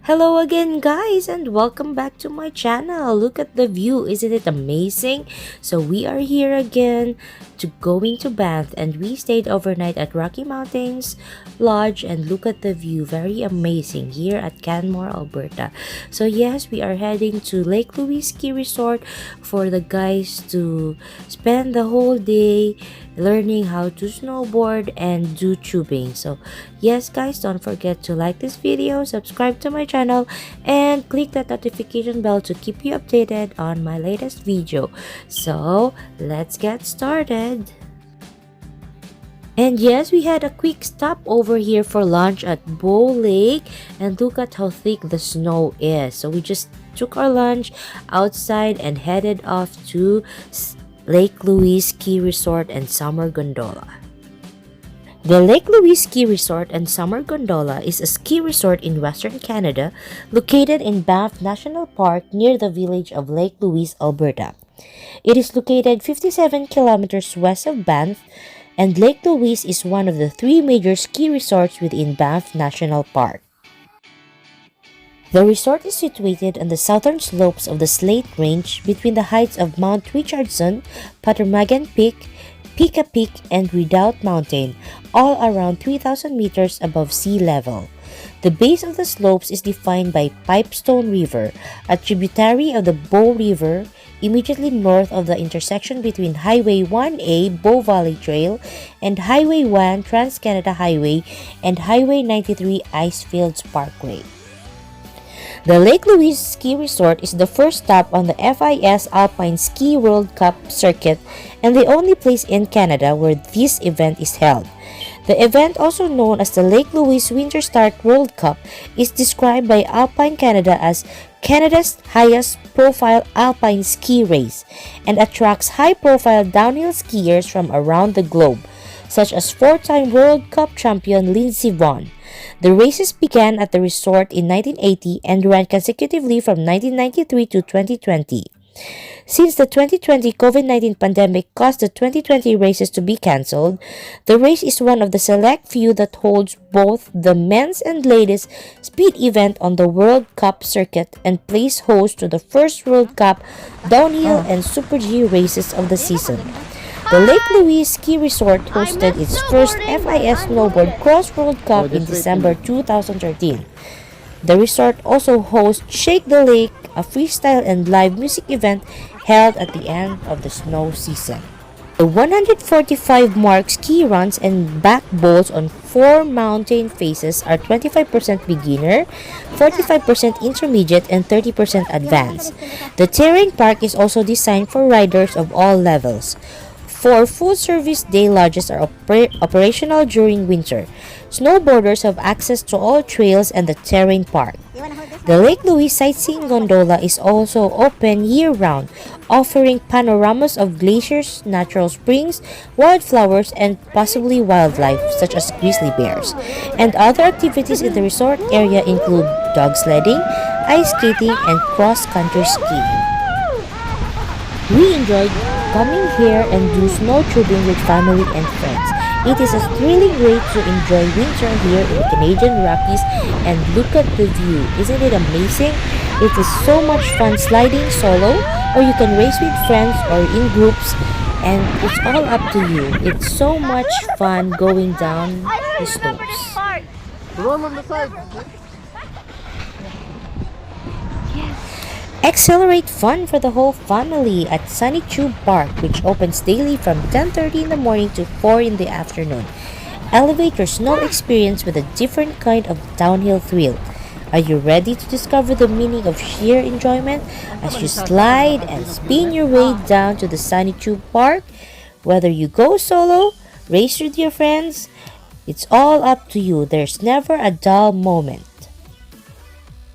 Hello again guys and welcome back to my channel. Look at the view, isn't it amazing? So we are here again to going to Banff and we stayed overnight at Rocky Mountains Lodge and look at the view, very amazing here at Canmore, Alberta. So yes, we are heading to Lake Louise Ski Resort for the guys to spend the whole day learning how to snowboard and do tubing. So yes guys, don't forget to like this video, subscribe to my channel and click that notification bell to keep you updated on my latest video. So let's get started. And yes, we had a quick stop over here for lunch at Bow Lake and look at how thick the snow is. So we just took our lunch outside and headed off to Lake Louise Ski Resort and Summer Gondola. The Lake Louise Ski Resort and Summer Gondola is a ski resort in Western Canada located in Banff National Park near the village of Lake Louise, Alberta. It is located 57 kilometers west of Banff, and Lake Louise is one of the three major ski resorts within Banff National Park. The resort is situated on the southern slopes of the Slate Range between the heights of Mount Richardson, Pattermagan Peak, Pika Peak, and Redoubt Mountain, all around 3,000 meters above sea level. The base of the slopes is defined by Pipestone River, a tributary of the Bow River, immediately north of the intersection between Highway 1A Bow Valley Trail and Highway 1 Trans-Canada Highway and Highway 93 Icefields Parkway. The Lake Louise Ski Resort is the first stop on the FIS Alpine Ski World Cup circuit and the only place in Canada where this event is held. The event, also known as the Lake Louise Winter Start World Cup, is described by Alpine Canada as Canada's highest profile alpine ski race and attracts high-profile downhill skiers from around the globe, such as four-time World Cup champion Lindsey Vonn. The races began at the resort in 1980 and ran consecutively from 1993 to 2020. Since the 2020 COVID-19 pandemic caused the 2020 races to be cancelled, the race is one of the select few that holds both the men's and ladies' speed event on the World Cup circuit and plays host to the first World Cup downhill and Super G races of the season. The Lake Louise Ski Resort hosted its first FIS Snowboard Cross World Cup in December 2013. The resort also hosts Shake the Lake, a freestyle and live music event held at the end of the snow season. The 145 mark ski runs and back bowls on 4 mountain faces are 25% beginner, 45% intermediate, and 30% advanced. The terrain park is also designed for riders of all levels. 4 full-service day lodges are operational during winter. Snowboarders have access to all trails and the terrain park. The Lake Louise Sightseeing Gondola is also open year-round, offering panoramas of glaciers, natural springs, wildflowers, and possibly wildlife such as grizzly bears. And other activities in the resort area include dog sledding, ice skating, and cross-country skiing. We enjoyed coming here and do snow tubing with family and friends. It is a thrilling way to enjoy winter here in the Canadian Rockies and look at the view. Isn't it amazing? It is so much fun sliding solo or you can race with friends or in groups and it's all up to you. It's so much fun going down the slopes. Accelerate fun for the whole family at Sunny Tube Park, which opens daily from 10:30 in the morning to 4 in the afternoon. Elevate your snow experience with a different kind of downhill thrill. Are you ready to discover the meaning of sheer enjoyment as you slide and spin your way down to the Sunny Tube Park? Whether you go solo, race with your friends, it's all up to you. There's never a dull moment.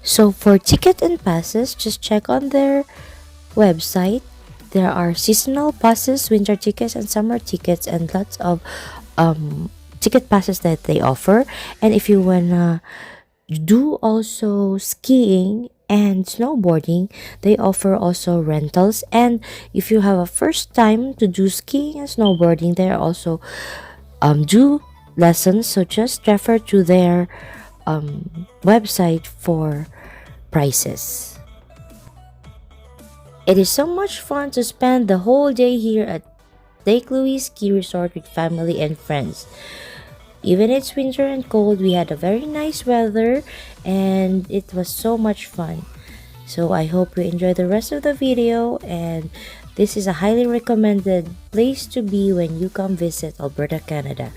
So for ticket and passes, just check on their website. There are seasonal passes, winter tickets, and summer tickets, and lots of ticket passes that they offer. And if you wanna do also skiing and snowboarding, they offer also rentals. And if you have a first time to do skiing and snowboarding, they also do lessons. So just refer to their website for prices. It is so much fun to spend the whole day here at Lake Louise Ski Resort with family and friends. Even it's winter and cold, we had a very nice weather and it was so much fun. So I hope you enjoy the rest of the video, and this is a highly recommended place to be when you come visit Alberta, Canada.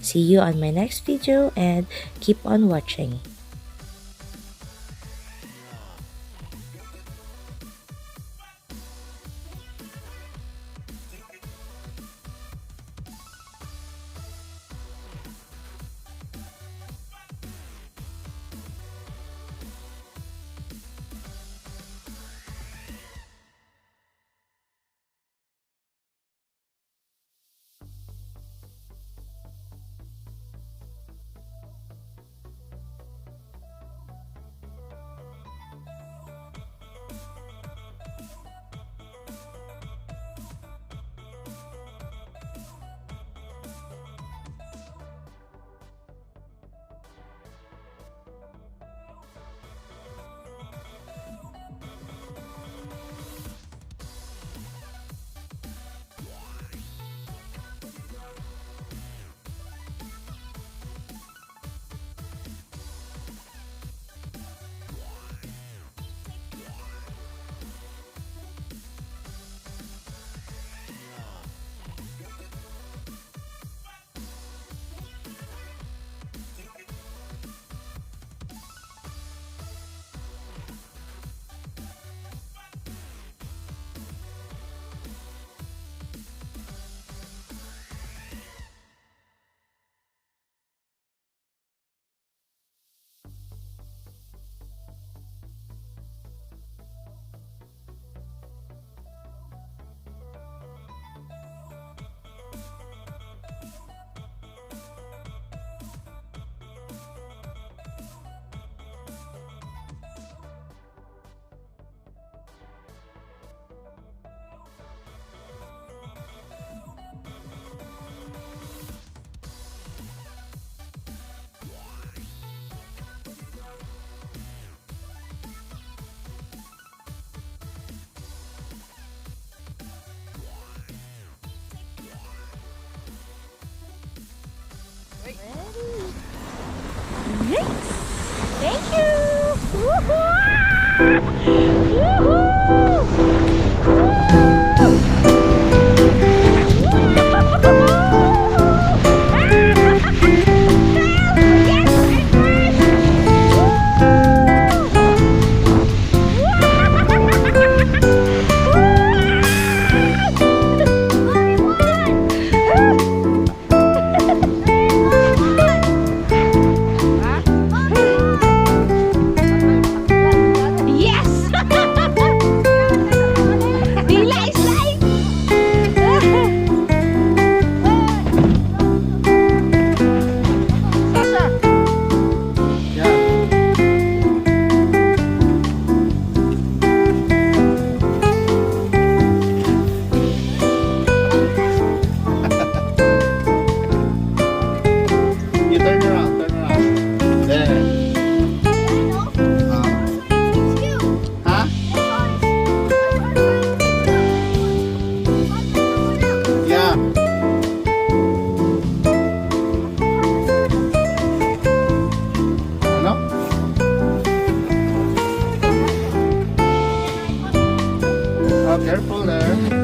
See you on my next video and keep on watching. Thank you! Woohoo! Woohoo! Careful there.